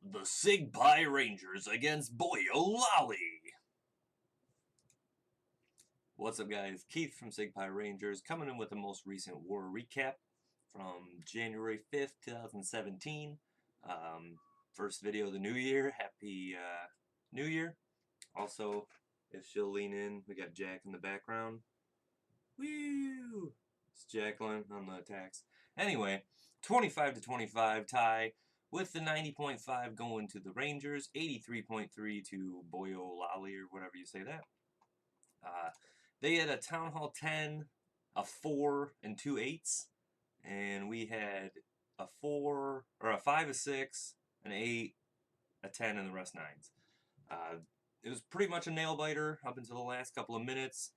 The Sig Pi Rangers against BOYOLALI. What's up, guys? Keith from Sig Pi Rangers coming in with the most recent war recap from January 5th, 2017. First video of the new year. Happy New Year. Also, if she'll lean in, we got Jack in the background. Woo! It's Jacqueline on the attacks. Anyway, 25-25 tie, with the 90.5 going to the Rangers, 83.3 to BOYOLALI, or whatever you say that. They had a Town Hall 10, a 4, and 2 8s, and we had a 4, or a 5, a 6, an 8, a 10, and the rest 9s. It was pretty much a nail biter up until the last couple of minutes.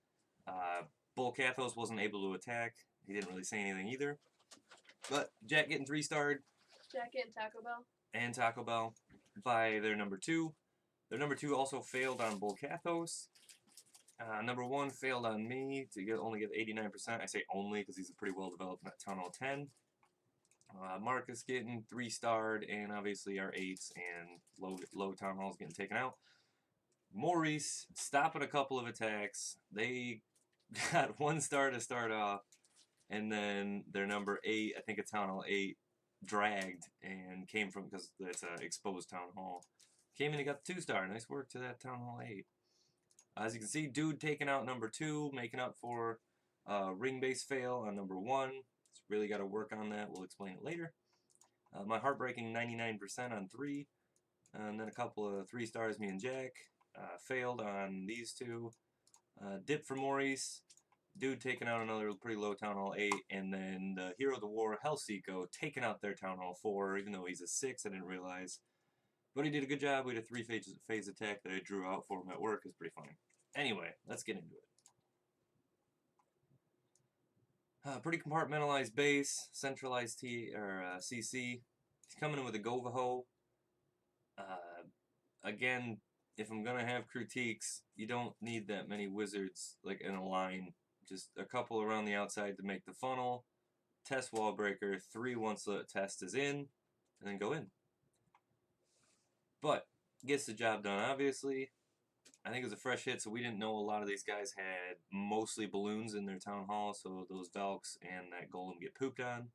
Bull Cathos wasn't able to attack. He didn't really say anything either. But Jack getting 3-starred. Jack getting Taco Bell. And Taco Bell by their number 2. Their number 2 also failed on Bull Cathos. Number 1 failed on me to only get 89%. I say only because he's a pretty well-developed Town Hall 10. Marcus getting 3-starred, and obviously our 8s and low Town Halls getting taken out. Maurice stopping a couple of attacks. They got 1 star to start off, and then their number 8, I think a Town Hall 8, dragged and came from, because it's an exposed Town Hall, came in and got the 2-star. Nice work to that Town Hall 8. As you can see, Dude taking out number 2, making up for ring base fail on number 1. It's really got to work on that. We'll explain it later. My heartbreaking 99% on 3, and then a couple of 3-stars, me and Jack. Failed on these 2. Dip for Maurice. Dude taking out another pretty low Town Hall 8, and then the Hero of the War, Helseco, taking out their Town Hall 4, even though he's a 6, I didn't realize. But he did a good job. We had a 3-phase attack that I drew out for him at work. It's pretty funny. Anyway, let's get into it. Pretty compartmentalized base, centralized CC. He's coming in with a Govaho. Again, if I'm gonna have critiques, you don't need that many wizards like in a line. Just a couple around the outside to make the funnel. Test wall breaker, 3 once the test is in, and then go in. But gets the job done, obviously. I think it was a fresh hit, so we didn't know a lot of these guys had mostly balloons in their Town Hall, so those Valks and that Golem get pooped on.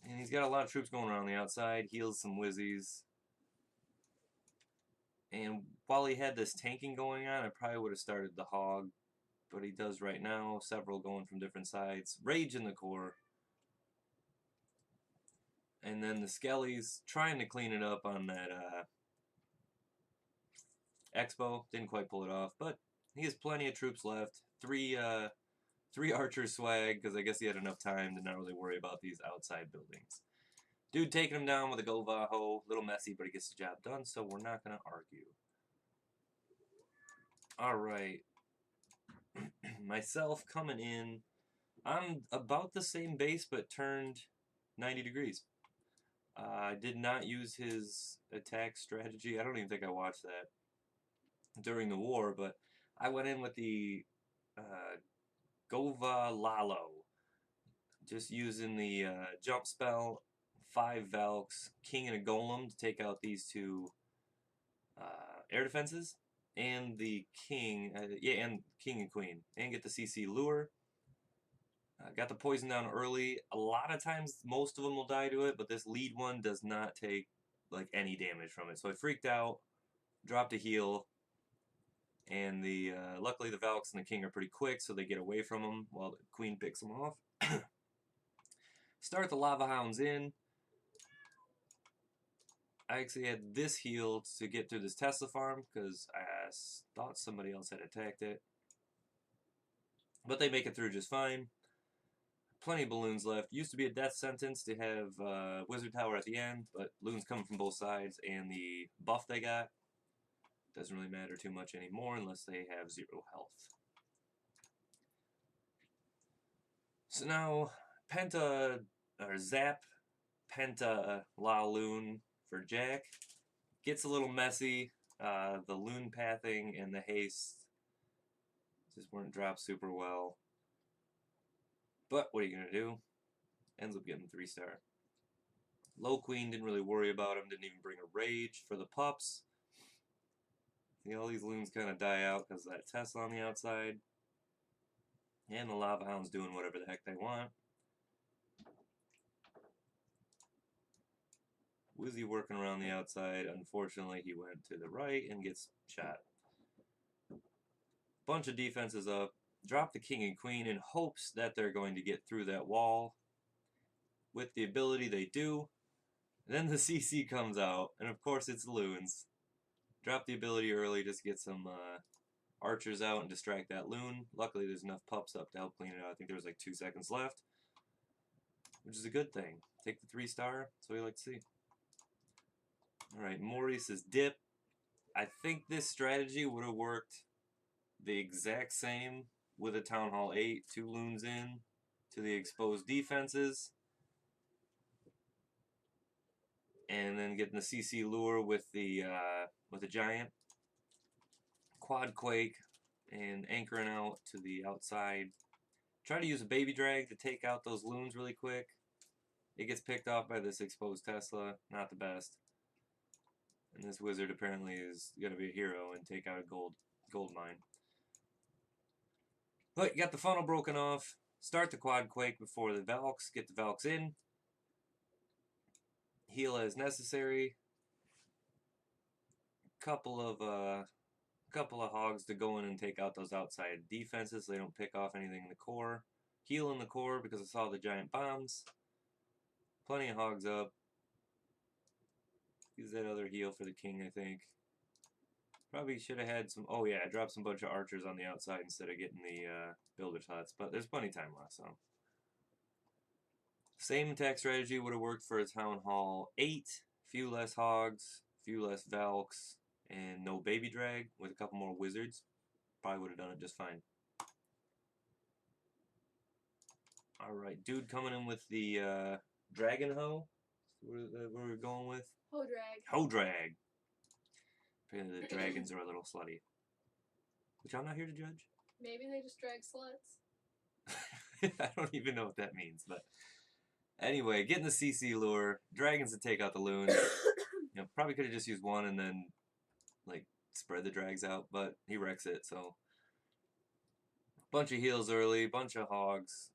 And he's got a lot of troops going around the outside, heals some Wizzies. And while he had this tanking going on, I probably would have started the Hog, but he does right now, several going from different sides. Rage in the core. And then the Skellies trying to clean it up on that Expo. Didn't quite pull it off, but he has plenty of troops left. 3 archer swag, because I guess he had enough time to not really worry about these outside buildings. Dude taking him down with a Govaho. Little messy, but he gets the job done, so we're not going to argue. Alright. Myself coming in. I'm about the same base, but turned 90 degrees. I did not use his attack strategy. I don't even think I watched that during the war, but I went in with the Govalalo, just using the jump spell, 5 Valks, King and a Golem to take out these 2 air defenses, and the King, and King and Queen, and get the CC lure. Got the poison down early. A lot of times, most of them will die to it, but this lead one does not take like any damage from it. So I freaked out, dropped a heal, and the luckily the Valks and the King are pretty quick, so they get away from them while the Queen picks them off. Start the Lava Hounds in. I actually had this heal to get through this Tesla farm because I thought somebody else had attacked it. But they make it through just fine. Plenty of balloons left. Used to be a death sentence to have Wizard Tower at the end, but balloons coming from both sides, and the buff they got doesn't really matter too much anymore unless they have 0 health. So now, Zap, Penta, lavaloon for Jack. Gets a little messy. The loon pathing and the haste just weren't dropped super well. But what are you going to do? Ends up getting 3-star. Low queen, didn't really worry about him, didn't even bring a rage for the pups. See, all these loons kind of die out because of that Tesla on the outside. And the lava hound's doing whatever the heck they want. Wizzy working around the outside. Unfortunately, he went to the right and gets shot. Bunch of defenses up. Drop the king and queen in hopes that they're going to get through that wall. With the ability they do. And then the CC comes out, and of course it's loons. Drop the ability early, just get some archers out and distract that loon. Luckily there's enough pups up to help clean it out. I think there was like 2 seconds left, which is a good thing. Take the 3-star, that's what we like to see. Alright, Maurice's dip. I think this strategy would have worked the exact same with a Town Hall 8, 2 loons in to the exposed defenses. And then getting the CC lure with the giant. Quad quake and anchoring out to the outside. Try to use a baby drag to take out those loons really quick. It gets picked off by this exposed Tesla. Not the best. And this wizard apparently is going to be a hero and take out a gold mine. But you got the funnel broken off. Start the quad quake before the Valks. Get the Valks in. Heal as necessary. Couple of hogs to go in and take out those outside defenses so they don't pick off anything in the core. Heal in the core because I saw the giant bombs. Plenty of hogs up. Use that other heal for the king, I think. Probably should have had some... Oh yeah, I dropped some bunch of archers on the outside instead of getting the builder's huts. But there's plenty of time left, so... Same attack strategy would have worked for a Town Hall 8. Few less hogs, few less Valks, and no baby drag with a couple more wizards. Probably would have done it just fine. Alright, dude coming in with the dragon hoe. What are we going with? Hoe drag. Hoe drag. Apparently the dragons are a little slutty. Which I'm not here to judge. Maybe they just drag sluts. I don't even know what that means, but anyway, getting the CC lure, dragons to take out the loons. You know, probably could have just used one and then like spread the drags out, but he wrecks it, so bunch of heals early, bunch of hogs.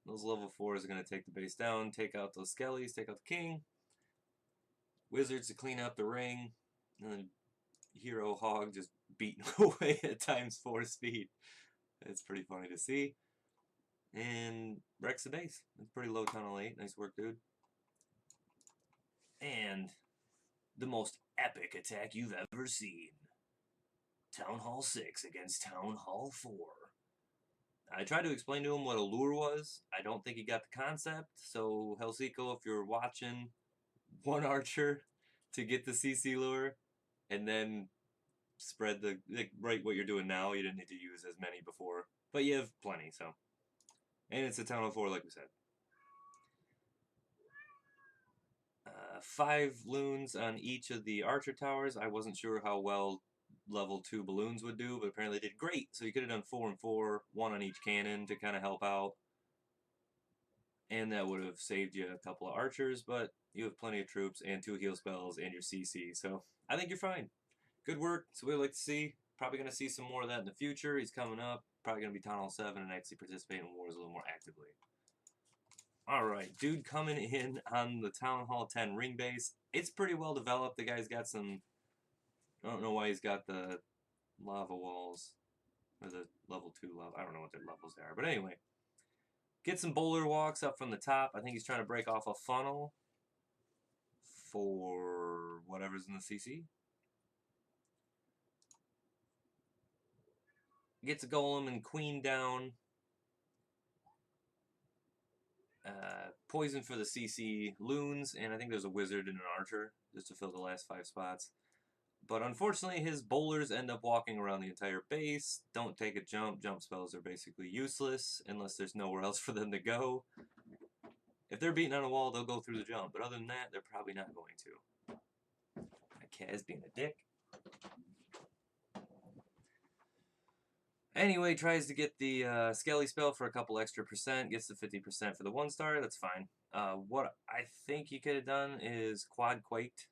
Those level 4s are going to take the base down, take out those skellies, take out the king. Wizards to clean up the ring, and then hero hog just beating away at ×4 speed. It's pretty funny to see. And wrecks the base. It's pretty low tunnel 8. Nice work, dude. And the most epic attack you've ever seen. Town Hall 6 against Town Hall 4. I tried to explain to him what a lure was. I don't think he got the concept. So, Helsico, if you're watching, 1 archer to get the CC lure, and then spread right what you're doing now. You didn't need to use as many before. But you have plenty, so. And it's a Town Hall 4, like we said. 5 loons on each of the archer towers. I wasn't sure how well level 2 balloons would do, but apparently they did great. So you could have done 4 and 4, 1 on each cannon to kind of help out. And that would have saved you a couple of archers, but you have plenty of troops and 2 heal spells and your CC. So I think you're fine. Good work. So we'd like to see. Probably going to see some more of that in the future. He's coming up. Probably going to be Town Hall 7 and actually participate in wars a little more actively. Alright, dude coming in on the Town Hall 10 ring base. It's pretty well developed. The guy's got some... I don't know why he's got the lava walls. Or the level 2 lava. I don't know what their levels are. But anyway. Get some bowler walks up from the top. I think he's trying to break off a funnel for whatever's in the CC. Gets a golem and queen down. Poison for the CC loons, and I think there's a wizard and an archer just to fill the last 5 spots. But unfortunately, his bowlers end up walking around the entire base. Don't take a jump. Jump spells are basically useless unless there's nowhere else for them to go. If they're beating on a wall, they'll go through the jump. But other than that, they're probably not going to. That cat is being a dick. Anyway, tries to get the Skelly spell for a couple extra %. Gets the 50% for the 1-star. That's fine. What I think you could have done is quad quaked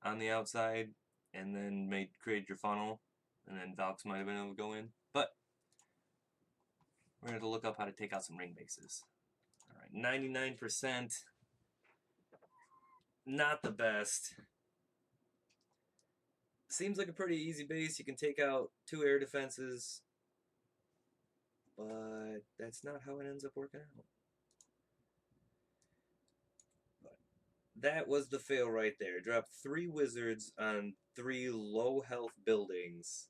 on the outside and then create your funnel, and then Valks might have been able to go in. But we're going to look up how to take out some ring bases. Alright, 99%. Not the best. Seems like a pretty easy base. You can take out 2 air defenses, but that's not how it ends up working out. But that was the fail right there. Drop 3 wizards on 3 low health buildings,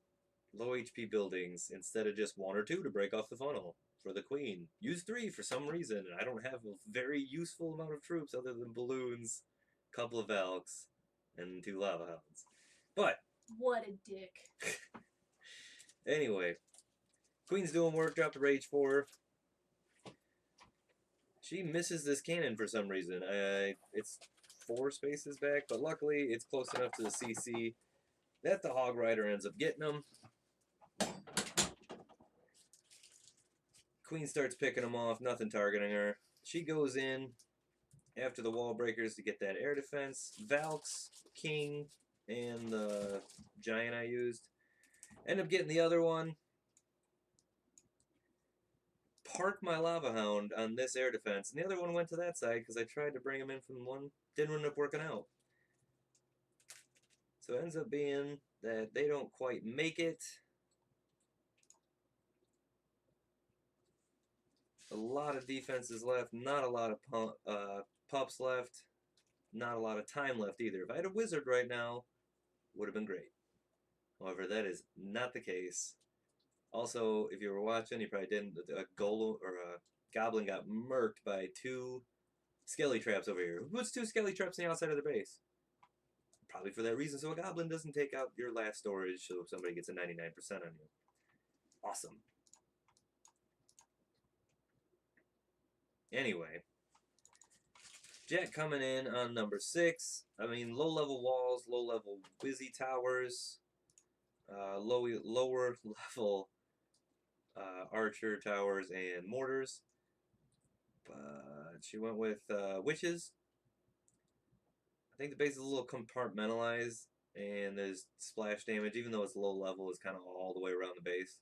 low HP buildings, instead of just 1 or 2 to break off the funnel for the queen. Use 3 for some reason. I don't have a very useful amount of troops other than balloons, a couple of Valks, and 2 lava hounds. But what a dick. anyway, queen's doing work. Dropped a rage for her. She misses this cannon for some reason. It's 4 spaces back, but luckily it's close enough to the CC that the Hog Rider ends up getting them. Queen starts picking them off, nothing targeting her. She goes in after the wall breakers to get that air defense. Valks, King, and the Giant I used. End up getting the other one. Park my Lava Hound on this air defense, and the other one went to that side because I tried to bring him in from one. Didn't end up working out. So it ends up being that they don't quite make it. A lot of defenses left, not a lot of pups left, not a lot of time left either. If I had a wizard right now, would have been great. However, that is not the case. Also, if you were watching, you probably didn't. A golem or a goblin got murked by 2 skelly traps over here. Who puts 2 skelly traps on the outside of their base? Probably for that reason, so a goblin doesn't take out your last storage, so somebody gets a 99% on you. Awesome. Anyway, Jack coming in on number 6. I mean, low-level walls, low-level Wizzy towers, lower level archer towers and mortars. But she went with witches. I think the base is a little compartmentalized, and there's splash damage, even though it's low level, is kind of all the way around the base.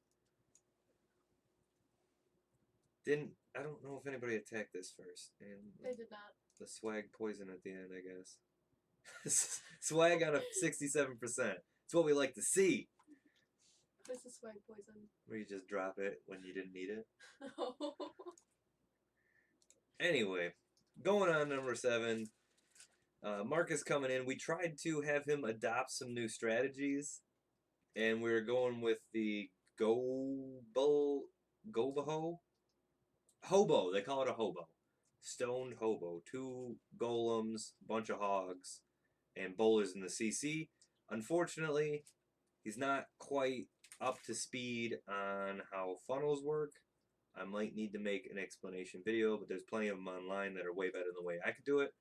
I don't know if anybody attacked this first. And They did not. the swag poison at the end, I guess. Swag on a 67%. It's what we like to see. This is swag poison. Where you just drop it when you didn't need it. Oh. Anyway, going on number 7. Marcus coming in. We tried to have him adopt some new strategies, and we were going with the Goboho? Hobo. They call it a hobo. Stoned hobo. 2 golems, bunch of hogs, and bowlers in the CC. Unfortunately, he's not quite up to speed on how funnels work. I might need to make an explanation video, but there's plenty of them online that are way better than the way I could do it.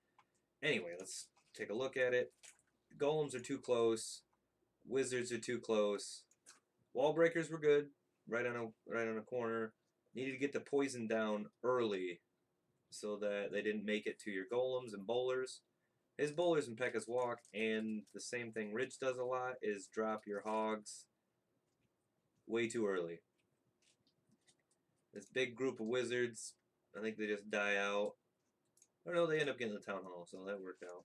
Anyway, let's take a look at it. Golems are too close. Wizards are too close. Wall breakers were good. Right on a corner. Needed to get the poison down early so that they didn't make it to your golems and bowlers. His bowlers and Pekka's walk, and the same thing Ridge does a lot, is drop your hogs way too early. This big group of wizards, I think they just die out. Or no, they end up getting the town hall, so that worked out.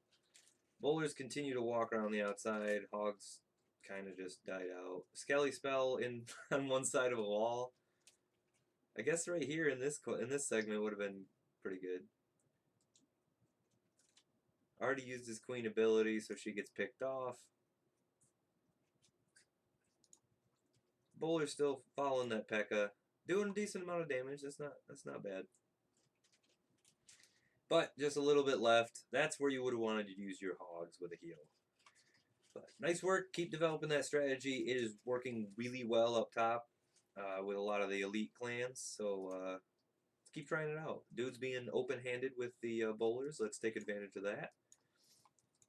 Bowlers continue to walk around the outside. Hogs kind of just died out. Skelly spell in on one side of a wall. I guess right here in this segment would have been pretty good. Already used his queen ability, so she gets picked off. Bowler's still following that Pekka, doing a decent amount of damage. That's not bad. But just a little bit left. That's where you would have wanted to use your hogs with a heal. But nice work. Keep developing that strategy. It is working really well up top with a lot of the elite clans. So let's keep trying it out. Dude's being open-handed with the bowlers. Let's take advantage of that.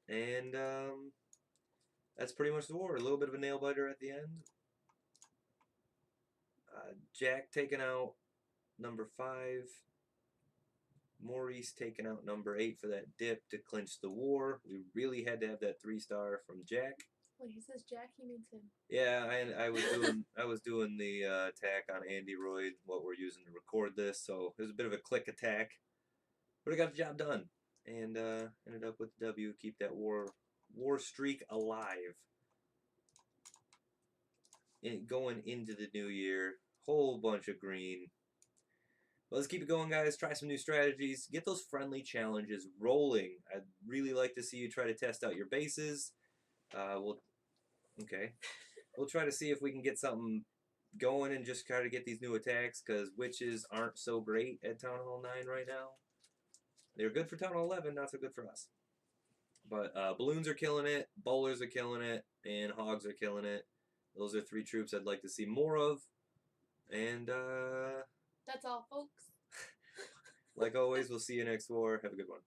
And that's pretty much the war. A little bit of a nail-biter at the end. Jack taking out number 5. Maurice taking out number 8 for that dip to clinch the war. We really had to have that 3-star from Jack. When he says Jack, he means him. Yeah, I was doing the attack on Andy Royd, what we're using to record this, so it was a bit of a click attack, but I got the job done, and ended up with the W. Keep that war streak alive. Going into the new year, whole bunch of green. But let's keep it going, guys. Try some new strategies. Get those friendly challenges rolling. I'd really like to see you try to test out your bases. We'll try to see if we can get something going and just try to get these new attacks, because witches aren't so great at Town Hall 9 right now. They're good for Town Hall 11, not so good for us. But balloons are killing it, bowlers are killing it, and hogs are killing it. Those are 3 troops I'd like to see more of. And That's all, folks. like always, we'll see you next war. Have a good one.